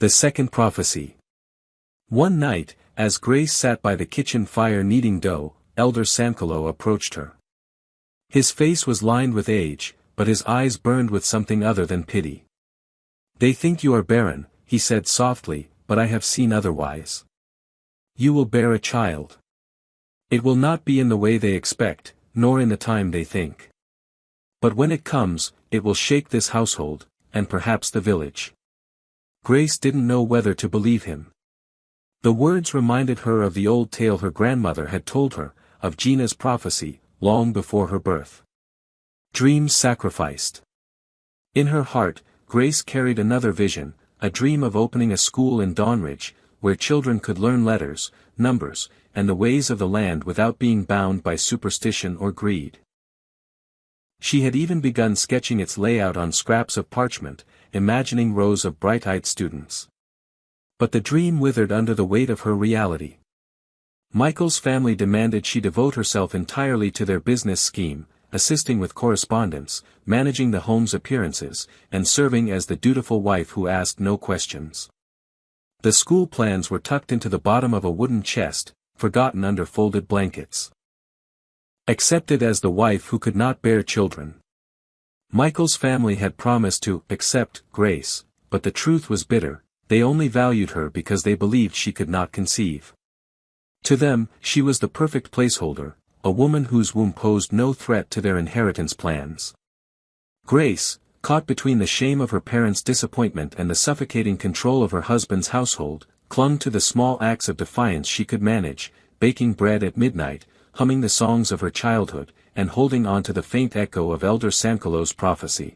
The second prophecy. One night, as Grace sat by the kitchen fire kneading dough, Elder Sankalo approached her. His face was lined with age, but his eyes burned with something other than pity. "They think you are barren," he said softly, "but I have seen otherwise. You will bear a child. It will not be in the way they expect, nor in the time they think. But when it comes, it will shake this household, and perhaps the village." Grace didn't know whether to believe him. The words reminded her of the old tale her grandmother had told her, of Gina's prophecy, long before her birth. Dreams sacrificed. In her heart, Grace carried another vision, a dream of opening a school in Dawnridge, where children could learn letters, numbers, and the ways of the land without being bound by superstition or greed. She had even begun sketching its layout on scraps of parchment, imagining rows of bright-eyed students. But the dream withered under the weight of her reality. Michael's family demanded she devote herself entirely to their business scheme, assisting with correspondence, managing the home's appearances, and serving as the dutiful wife who asked no questions. The school plans were tucked into the bottom of a wooden chest, forgotten under folded blankets. Accepted as the wife who could not bear children. Michael's family had promised to accept Grace, but the truth was bitter, they only valued her because they believed she could not conceive. To them, she was the perfect placeholder, a woman whose womb posed no threat to their inheritance plans. Grace, caught between the shame of her parents' disappointment and the suffocating control of her husband's household, clung to the small acts of defiance she could manage, baking bread at midnight, humming the songs of her childhood, and holding on to the faint echo of Elder Sankalo's prophecy.